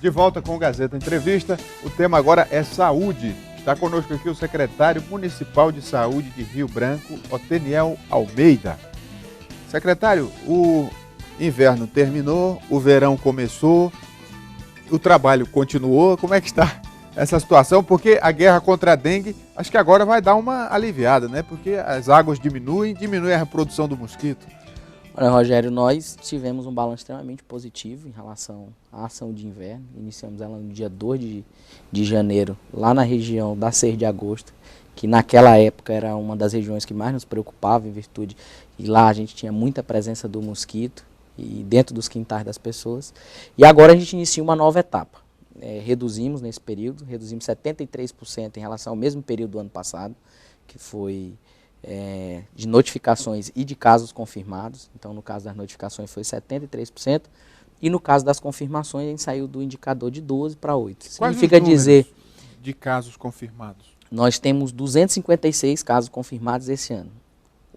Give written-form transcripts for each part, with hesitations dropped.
De volta com o Gazeta Entrevista, o tema agora é saúde. Está conosco aqui o secretário municipal de saúde de Rio Branco, Oteniel Almeida. Secretário, o inverno terminou, o verão começou, o trabalho continuou. Como é que está essa situação? Porque a guerra contra a dengue, acho que agora vai dar uma aliviada, né? Porque as águas diminui a reprodução do mosquito. Olha, Rogério, nós tivemos um balanço extremamente positivo em relação à ação de inverno. Iniciamos ela no dia 2 de janeiro, lá na região da 6 de agosto, que naquela época era uma das regiões que mais nos preocupava, em virtude, e lá a gente tinha muita presença do mosquito, e dentro dos quintais das pessoas. E agora a gente inicia uma nova etapa. Reduzimos nesse período, reduzimos 73% em relação ao mesmo período do ano passado, que foi de notificações e de casos confirmados. Então, no caso das notificações foi 73%, e no caso das confirmações a gente saiu do indicador de 12 para 8. Significa dizer de casos confirmados. Nós temos 256 casos confirmados esse ano.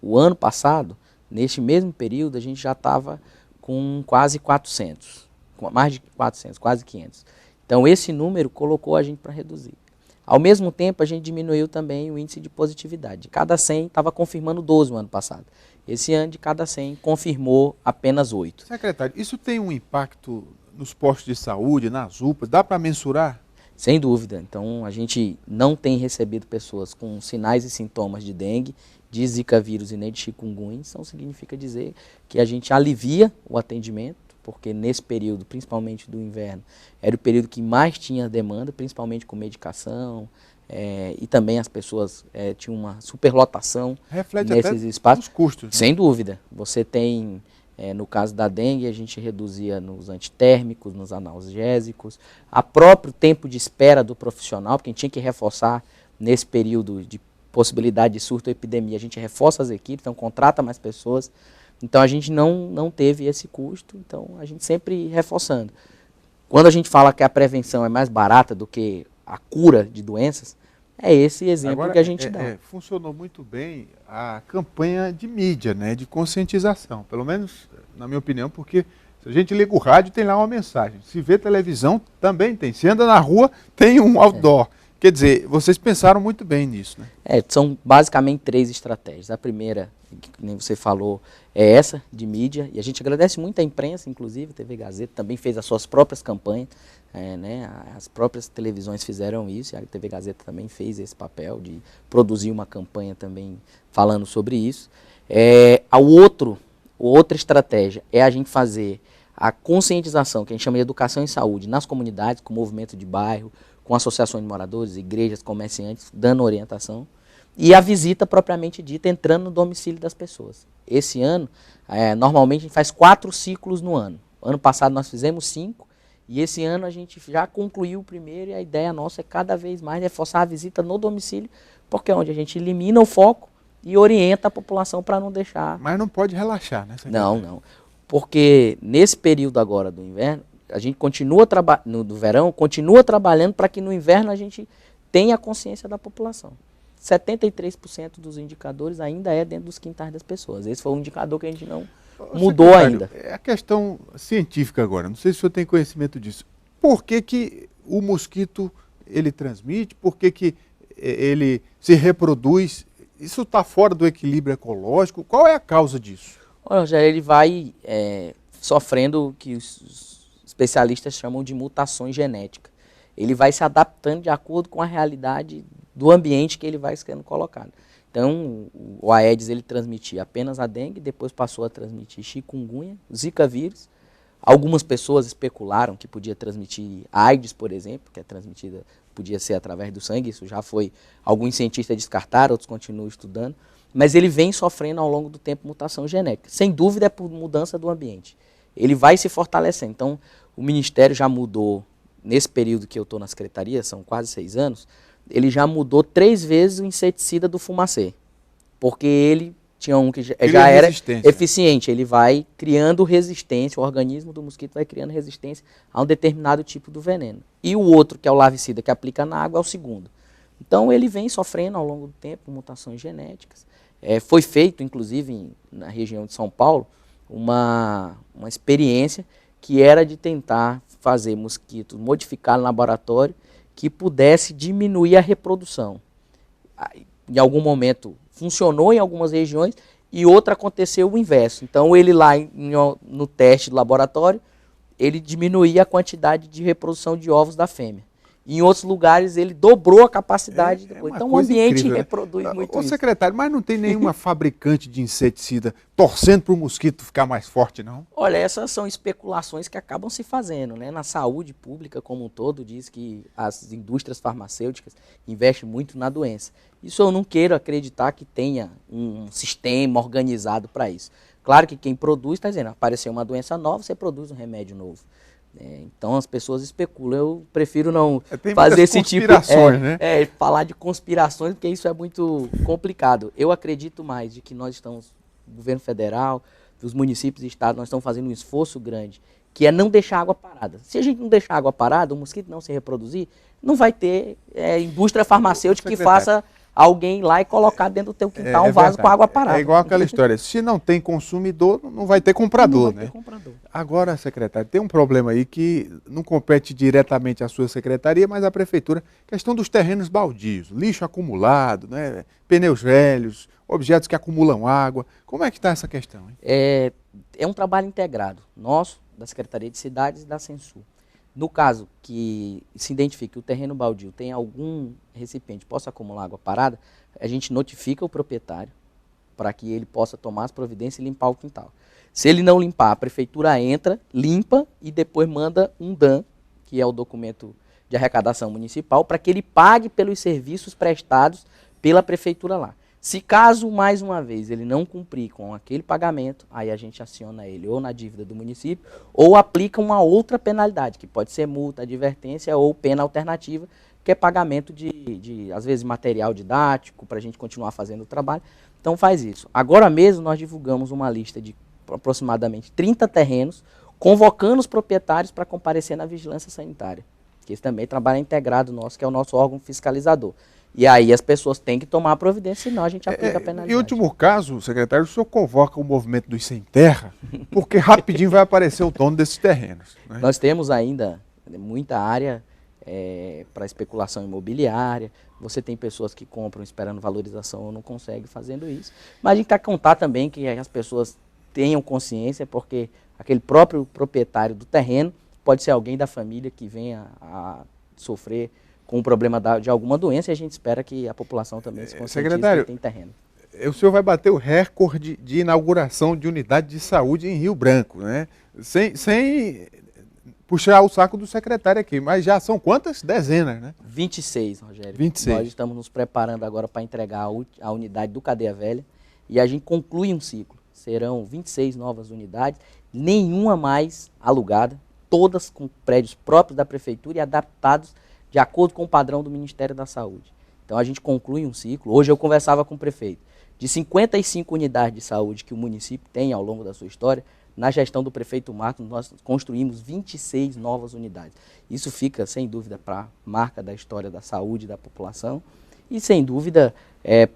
O ano passado, neste mesmo período, a gente já estava com quase 400, com mais de 400, quase 500. Então, esse número colocou a gente para reduzir. Ao mesmo tempo, a gente diminuiu também o índice de positividade. De cada 100, estava confirmando 12 no ano passado. Esse ano, de cada 100, confirmou apenas 8. Secretário, isso tem um impacto nos postos de saúde, nas UPAs? Dá para mensurar? Sem dúvida. Então, a gente não tem recebido pessoas com sinais e sintomas de dengue, de zika vírus e nem de chikungunya. Isso significa dizer que a gente alivia o atendimento, porque nesse período, principalmente do inverno, era o período que mais tinha demanda, principalmente com medicação, e também as pessoas tinham uma superlotação. Reflete nesses até espaços. Os custos. Né? Sem dúvida. Você tem, no caso da dengue, a gente reduzia nos antitérmicos, nos analgésicos, a próprio tempo de espera do profissional, porque a gente tinha que reforçar nesse período de possibilidade de surto ou epidemia, a gente reforça as equipes, então contrata mais pessoas. Então, a gente não teve esse custo, então a gente sempre reforçando. Quando a gente fala que a prevenção é mais barata do que a cura de doenças, é esse exemplo Agora, que a gente dá. Funcionou muito bem a campanha de mídia, né, de conscientização, pelo menos na minha opinião, porque se a gente liga o rádio, tem lá uma mensagem. Se vê televisão, também tem. Se anda na rua, tem um outdoor. Quer dizer, vocês pensaram muito bem nisso, né? São basicamente 3 estratégias. A primeira, que nem você falou, é essa de mídia, e a gente agradece muito à imprensa, inclusive a TV Gazeta também fez as suas próprias campanhas, né? As próprias televisões fizeram isso, e a TV Gazeta também fez esse papel de produzir uma campanha também falando sobre isso. Outra estratégia é a gente fazer a conscientização, que a gente chama de educação em saúde, nas comunidades, com o movimento de bairro, com associações de moradores, igrejas, comerciantes, dando orientação, e a visita propriamente dita, entrando no domicílio das pessoas. Esse ano, normalmente a gente faz 4 ciclos no ano. Ano passado nós fizemos 5, e esse ano a gente já concluiu o primeiro, e a ideia nossa é cada vez mais reforçar a visita no domicílio, porque é onde a gente elimina o foco e orienta a população para não deixar... Mas não pode relaxar, né? Não. Porque nesse período agora do inverno, a gente continua do verão, continua trabalhando para que no inverno a gente tenha a consciência da população. 73% dos indicadores ainda é dentro dos quintais das pessoas. Esse foi um indicador que a gente não mudou ainda. É a questão científica agora, não sei se o senhor tem conhecimento disso. Por que o mosquito ele transmite? Por que ele se reproduz? Isso está fora do equilíbrio ecológico? Qual é a causa disso? Olha, já ele vai sofrendo o que os especialistas chamam de mutações genéticas. Ele vai se adaptando de acordo com a realidade do ambiente que ele vai sendo colocado. Então, o Aedes ele transmitia apenas a dengue, depois passou a transmitir chikungunya, zika vírus. Algumas pessoas especularam que podia transmitir AIDS, por exemplo, que é transmitida, podia ser através do sangue, isso já foi, alguns cientistas descartaram, outros continuam estudando, mas ele vem sofrendo ao longo do tempo mutação genética. Sem dúvida é por mudança do ambiente. Ele vai se fortalecendo. Então, o Ministério já mudou, nesse período que eu estou na Secretaria, são quase 6 anos, ele já mudou 3 vezes o inseticida do fumacê, porque ele tinha um que já era eficiente, ele vai criando resistência, o organismo do mosquito vai criando resistência a um determinado tipo do veneno. E o outro, que é o larvicida, que aplica na água, é o segundo. Então ele vem sofrendo ao longo do tempo mutações genéticas. Foi feito, inclusive, na região de São Paulo, uma experiência que era de tentar fazer mosquito modificado no laboratório que pudesse diminuir a reprodução. Em algum momento funcionou em algumas regiões e outra aconteceu o inverso. Então ele lá no teste do laboratório, ele diminuía a quantidade de reprodução de ovos da fêmea. Em outros lugares ele dobrou a capacidade. Então o ambiente incrível, reproduz muito isso. Secretário, mas não tem nenhuma fabricante de inseticida torcendo para o mosquito ficar mais forte, não? Olha, essas são especulações que acabam se fazendo, né? Na saúde pública como um todo, diz que as indústrias farmacêuticas investem muito na doença. Isso eu não quero acreditar que tenha um sistema organizado para isso. Claro que quem produz está dizendo, apareceu uma doença nova, você produz um remédio novo. Então as pessoas especulam. Eu prefiro não fazer esse tipo de falar de conspirações, porque isso é muito complicado. Eu acredito mais de que nós estamos, o governo federal, os municípios e estados, nós estamos fazendo um esforço grande, que é não deixar a água parada. Se a gente não deixar a água parada, o mosquito não se reproduzir, não vai ter indústria farmacêutica que faça alguém lá e colocar dentro do teu quintal um vaso com água parada. É igual aquela história, se não tem consumidor, não vai ter comprador, né? Agora, secretário, tem um problema aí que não compete diretamente à sua secretaria, mas à prefeitura, questão dos terrenos baldios, lixo acumulado, né? Pneus velhos, objetos que acumulam água. Como é que está essa questão, hein? É um trabalho integrado, nosso, da Secretaria de Cidades e da Censul. No caso que se identifique que o terreno baldio tem algum recipiente que possa acumular água parada, a gente notifica o proprietário para que ele possa tomar as providências e limpar o quintal. Se ele não limpar, a prefeitura entra, limpa e depois manda um DAM, que é o documento de arrecadação municipal, para que ele pague pelos serviços prestados pela prefeitura lá. Se caso, mais uma vez, ele não cumprir com aquele pagamento, aí a gente aciona ele ou na dívida do município ou aplica uma outra penalidade, que pode ser multa, advertência ou pena alternativa, que é pagamento de às vezes, material didático para a gente continuar fazendo o trabalho. Então faz isso. Agora mesmo nós divulgamos uma lista de aproximadamente 30 terrenos, convocando os proprietários para comparecer na vigilância sanitária, que esse também é trabalho integrado nosso, que é o nosso órgão fiscalizador. E aí as pessoas têm que tomar a providência, senão a gente aplica a penalidade. Em último caso, secretário, o senhor convoca o movimento dos sem terra, porque rapidinho vai aparecer o dono desses terrenos, né? Nós temos ainda muita área para especulação imobiliária, você tem pessoas que compram esperando valorização ou não conseguem fazendo isso. Mas a gente tem que contar também que as pessoas tenham consciência, porque aquele próprio proprietário do terreno pode ser alguém da família que venha a sofrer com o problema de alguma doença, e a gente espera que a população também se conscientize que tem terreno. O senhor vai bater o recorde de inauguração de unidade de saúde em Rio Branco, né? Sem puxar o saco do secretário aqui, mas já são quantas? Dezenas, né? 26, Rogério. 26. Nós estamos nos preparando agora para entregar a unidade do Cadeia Velha, e a gente conclui um ciclo. Serão 26 novas unidades, nenhuma mais alugada, todas com prédios próprios da prefeitura e adaptados de acordo com o padrão do Ministério da Saúde. Então a gente conclui um ciclo. Hoje eu conversava com o prefeito. De 55 unidades de saúde que o município tem ao longo da sua história, na gestão do prefeito Marcos, nós construímos 26 novas unidades. Isso fica, sem dúvida, para a marca da história da saúde da população. E, sem dúvida,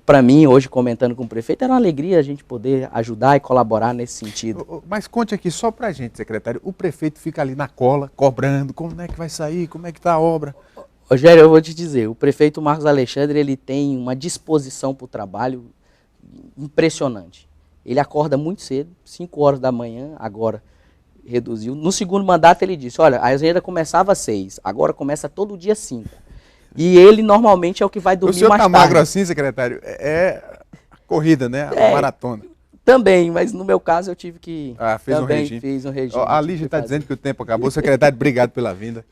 para mim, hoje, comentando com o prefeito, era uma alegria a gente poder ajudar e colaborar nesse sentido. Mas conte aqui só para a gente, secretário, o prefeito fica ali na cola, cobrando, como é que vai sair, como é que está a obra? Rogério, eu vou te dizer, o prefeito Marcos Alexandre, ele tem uma disposição para o trabalho impressionante. Ele acorda muito cedo, 5 horas da manhã, agora reduziu. No segundo mandato ele disse, olha, a agenda começava às 6, agora começa todo dia 5. E ele normalmente é o que vai dormir mais tarde. O senhor está magro assim, secretário? É corrida, né? A maratona. Também, mas no meu caso eu tive que... Fez um regime. Fiz um regime. A Lígia está dizendo que o tempo acabou. Secretário, obrigado pela vinda.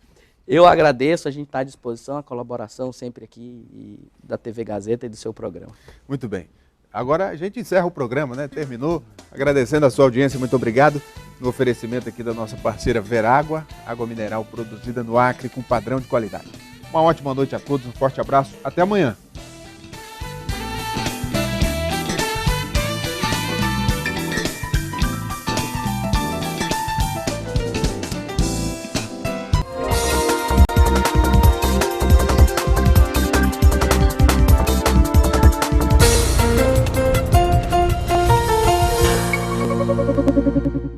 Eu agradeço, a gente está à disposição, a colaboração sempre aqui da TV Gazeta e do seu programa. Muito bem. Agora a gente encerra o programa, né? Terminou. Agradecendo a sua audiência, muito obrigado. No oferecimento aqui da nossa parceira Verágua, água mineral produzida no Acre com padrão de qualidade. Uma ótima noite a todos, um forte abraço, até amanhã.